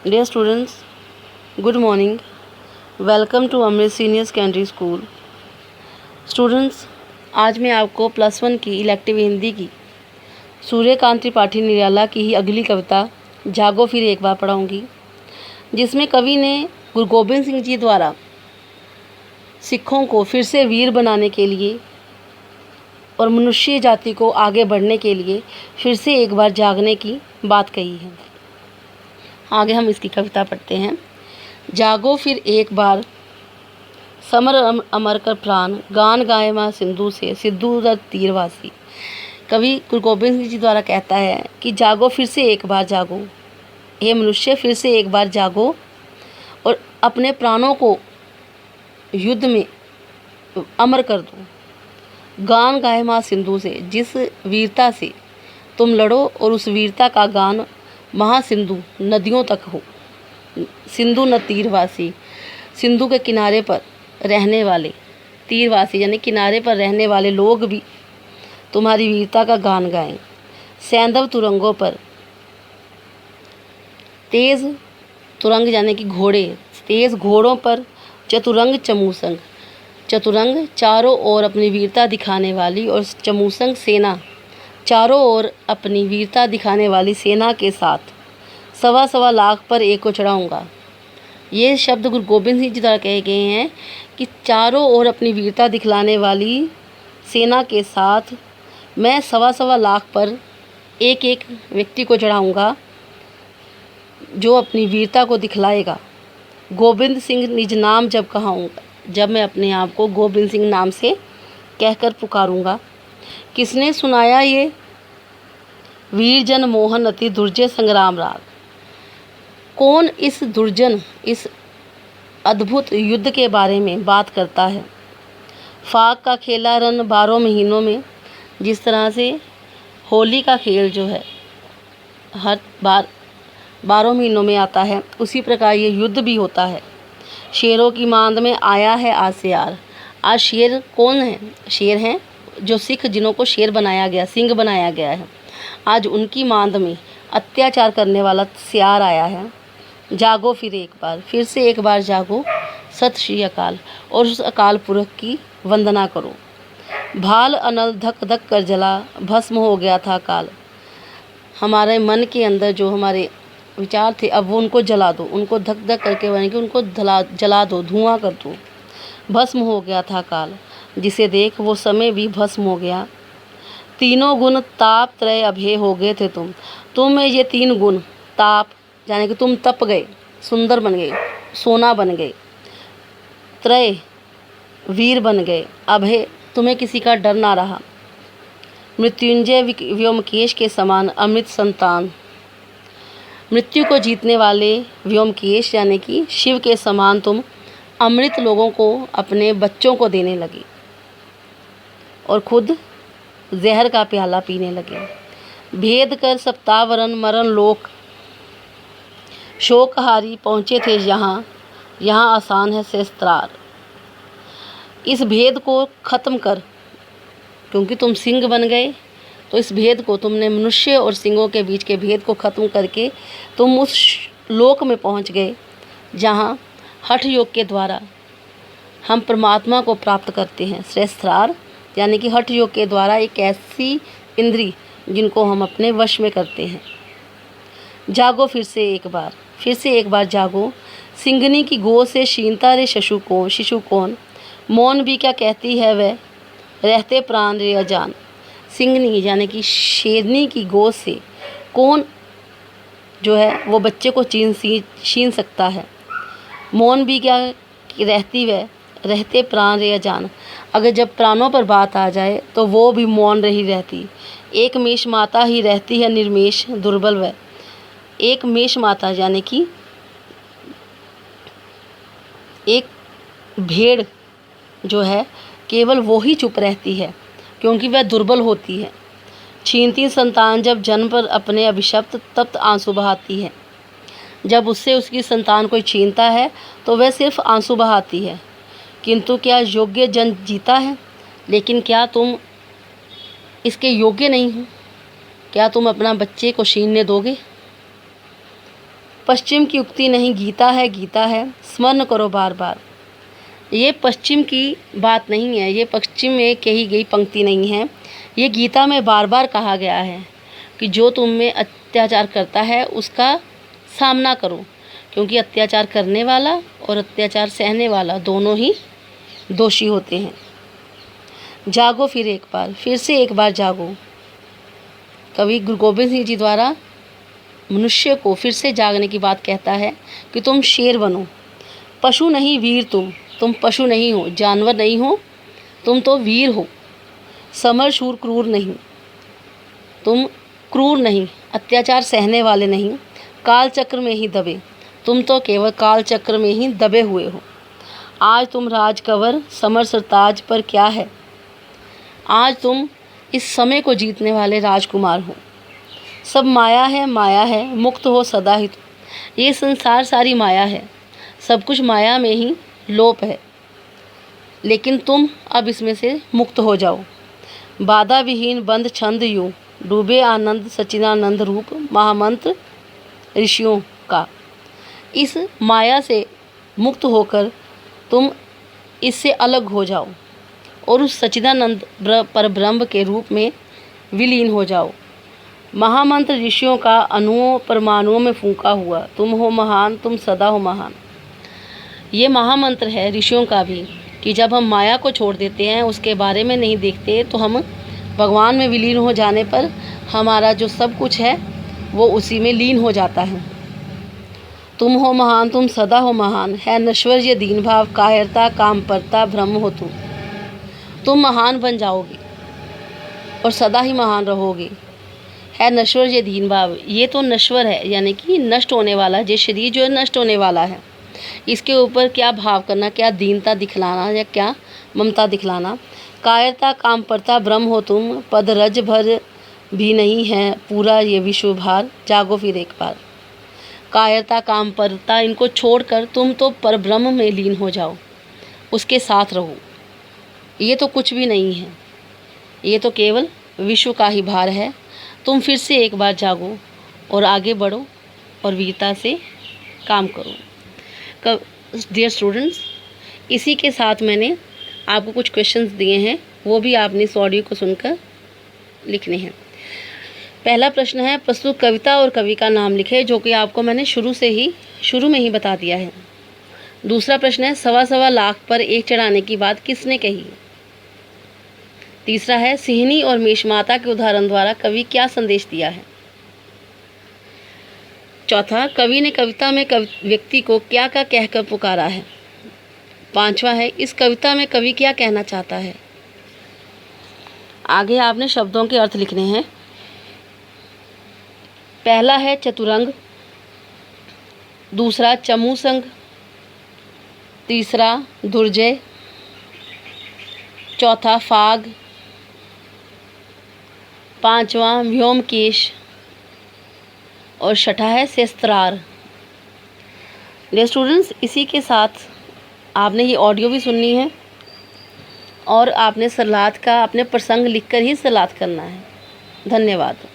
Dear students, good morning. Welcome to Amrit senior secondary school. Students, आज मैं आपको +1 की इलेक्टिव हिंदी की सूर्यकांत त्रिपाठी निराला की ही अगली कविता जागो फिर एक बार पढ़ाऊँगी, जिसमें कवि ने गुरु गोबिंद सिंह जी द्वारा सिखों को फिर से वीर बनाने के लिए और मनुष्य जाति को आगे बढ़ने के लिए फिर से एक बार जागने की बात कही है. आगे हम इसकी कविता पढ़ते हैं. जागो फिर एक बार समर अमर कर प्राण, गान गाए माँ सिंधु से, सिद्धू दर तीरवासी. कवि गुरु गोबिंद सिंह जी द्वारा कहता है कि जागो फिर से एक बार जागो, हे मनुष्य फिर से एक बार जागो और अपने प्राणों को युद्ध में अमर कर दो. गान गाए माँ सिंधु से, जिस वीरता से तुम लड़ो और उस वीरता का गान महासिंधु नदियों तक हो. सिंधु न तीरवासी, सिंधु के किनारे पर रहने वाले, तीरवासी यानी किनारे पर रहने वाले लोग भी तुम्हारी वीरता का गान गाएं. सैंधव तुरंगों पर, तेज तुरंग यानी कि घोड़े, तेज घोड़ों पर चतुरंग चमूसंग, चतुरंग चारों ओर अपनी वीरता दिखाने वाली और चमूसंग सेना, चारों ओर अपनी वीरता दिखाने वाली सेना के साथ 1.25 लाख पर एक को चढ़ाऊँगा. ये शब्द गुरु गोबिंद सिंह जी द्वारा कहे गए हैं कि चारों ओर अपनी वीरता दिखलाने वाली सेना के साथ मैं 1.25 लाख पर एक एक व्यक्ति को चढ़ाऊँगा जो अपनी वीरता को दिखलाएगा. गोबिंद सिंह निज नाम जब कहाऊँगा, जब मैं अपने आप को गोबिंद सिंह नाम से कहकर पुकारूँगा. किसने सुनाया ये वीर जन मोहन अति दुर्जय संग्राम राग. कौन इस दुर्जन, इस अद्भुत युद्ध के बारे में बात करता है. फाग का खेला रन 12 महीनों में, जिस तरह से होली का खेल जो है हर बार 12 महीनों में आता है, उसी प्रकार ये युद्ध भी होता है. शेरों की मांद में आया है आज से यार. आज शेर कौन है? शेर हैं जो सिख, जिन्हों को शेर बनाया गया, सिंह बनाया गया है. आज उनकी मांद में अत्याचार करने वाला सियार आया है. जागो फिर एक बार, फिर से एक बार जागो, सत श्री अकाल, और उस अकाल पुरख की वंदना करो. भाल अनल धक धक कर जला, भस्म हो गया था काल. हमारे मन के अंदर जो हमारे विचार थे, अब वो उनको जला दो, उनको धक धक करके बने कि उनको जला दो, धुआं कर दो. भस्म हो गया था काल, जिसे देख वो समय भी भस्म हो गया. तीनों गुण ताप त्रय अभय हो गए थे तुम में ये 3 गुण. ताप यानी कि तुम तप गए, सुंदर बन गए, सोना बन गए. त्रय वीर बन गए. अभय तुम्हें किसी का डर ना रहा. मृत्युंजय व्योमकेश के समान अमृत संतान, मृत्यु को जीतने वाले व्योमकेश यानी कि शिव के समान तुम अमृत लोगों को, अपने बच्चों को देने लगे और खुद जहर का प्याला पीने लगे. भेद कर सप्तावरण मरण लोक, शोकहारी पहुँचे थे यहाँ, यहाँ आसान है शस्त्रार. इस भेद को ख़त्म कर, क्योंकि तुम सिंह बन गए, तो इस भेद को तुमने, मनुष्य और सिंहों के बीच के भेद को ख़त्म करके तुम उस लोक में पहुँच गए जहाँ हठ योग के द्वारा हम परमात्मा को प्राप्त करते हैं. शस्त्रार यानी कि हठ योग के द्वारा एक ऐसी इंद्री जिनको हम अपने वश में करते हैं. जागो फिर से एक बार, फिर से एक बार जागो. सिंगनी की गो से शीनता रे शिशु कौन, मौन भी क्या कहती है वह, रहते प्राण रे अजान. सिंगनी यानी कि शेरनी की गोद से कौन जो है वो बच्चे को छीन सकता है. मौन भी क्या रहती वह, रहते प्राण रे अजान. अगर जब प्राणों पर बात आ जाए तो वो भी मौन रही रहती. एक मेष माता ही रहती है निर्मेष दुर्बल वह. एक मेष माता यानी कि एक भेड़ जो है केवल वो ही चुप रहती है, क्योंकि वह दुर्बल होती है. छीनती संतान जब जन्म पर अपने अभिशप्त तप्त आंसू बहाती है. जब उससे उसकी संतान कोई छीनता है तो वह सिर्फ आंसू बहाती है. किंतु क्या योग्य जन जीता है? लेकिन क्या तुम इसके योग्य नहीं हो? क्या तुम अपना बच्चे को छीनने दोगे? पश्चिम की उक्ति नहीं, गीता है, स्मरण करो बार बार। ये पश्चिम की बात नहीं है, ये पश्चिम में कही गई पंक्ति नहीं है, ये गीता में बार बार कहा गया है कि जो तुम में अत्याचार करता है उसका सामना करो, क्योंकि अत्याचार करने वाला और अत्याचार सहने वाला दोनों ही दोषी होते हैं। जागो फिर से एक बार जागो। कवि गुरु गोबिंद सिंह जी द्वारा मनुष्य को फिर से जागने की बात कहता है कि तुम शेर बनो, पशु नहीं वीर तुम पशु नहीं हो, जानवर नहीं हो, तुम तो वीर हो। समर शूर क्रूर नहीं, तुम क्रूर नहीं, अत्याचार सहने वाले नहीं, काल चक्र में ही दबे, तुम तो केवल काल चक्र में ही दबे हुए हो। आज तुम राज कंवर समर सरताज पर क्या है, आज तुम इस समय को जीतने वाले राजकुमार हो। सब माया है, मुक्त हो सदा ही तुम। ये संसार सारी माया है, सब कुछ माया में ही लोप है, लेकिन तुम अब इसमें से मुक्त हो जाओ। बाधा विहीन बंद छंद यूं, डूबे आनंद सच्चिदानंद रूप महामंत्र ऋषियों का। इस माया से मुक्त होकर तुम इससे अलग हो जाओ और उस सच्चिदानंद परब्रह्म के रूप में विलीन हो जाओ। महामंत्र ऋषियों का अणुओं परमाणुओं में फूंका हुआ, तुम हो महान, तुम सदा हो महान। ये महामंत्र है ऋषियों का भी कि जब हम माया को छोड़ देते हैं, उसके बारे में नहीं देखते, तो हम भगवान में विलीन हो जाने पर हमारा जो सब कुछ है वो उसी में लीन हो जाता है। तुम हो महान, तुम सदा हो महान, है नश्वर ये दीन भाव, कायरता कामपरता भ्रम हो तुम महान बन जाओगे और सदा ही महान रहोगे। है नश्वर ये दीन भाव, ये तो नश्वर है, यानी कि नष्ट होने वाला, ये शरीर जो है नष्ट होने वाला है। इसके ऊपर क्या भाव करना, क्या दीनता दिखलाना या क्या ममता दिखलाना। कायरता कामपरता भ्रम हो तुम, पद रज भर भी नहीं है पूरा ये विश्व भार, जागो फिर एक बार। कायरता कामपरता इनको छोड़कर तुम तो परब्रह्म में लीन हो जाओ, उसके साथ रहो। ये तो कुछ भी नहीं है, ये तो केवल विश्व का ही भार है। तुम फिर से एक बार जागो और आगे बढ़ो और वीरता से काम करो। डियर स्टूडेंट्स, इसी के साथ मैंने आपको कुछ क्वेश्चंस दिए हैं, वो भी आपने इस ऑडियो को सुनकर लिखने हैं। पहला प्रश्न है, प्रस्तुत कविता और कवि का नाम लिखे, जो कि आपको मैंने शुरू में ही बता दिया है। दूसरा प्रश्न है, सवा लाख पर एक चढ़ाने की बात किसने कही। तीसरा है, सिंहनी और मेषमाता के उदाहरण द्वारा कवि क्या संदेश दिया है। चौथा, कवि ने कविता में व्यक्ति को क्या कहकर पुकारा है। पांचवा है, इस कविता में कवि क्या कहना चाहता है। आगे आपने शब्दों के अर्थ लिखने हैं। पहला है चतुरंग, दूसरा चमूसंग, तीसरा दुर्जय, चौथा फाग, पांचवा व्योमकेश और छठा है शस्त्रार। डियर स्टूडेंट्स, इसी के साथ आपने ये ऑडियो भी सुननी है और आपने सलाद का अपने प्रसंग लिखकर ही सलाद करना है। धन्यवाद।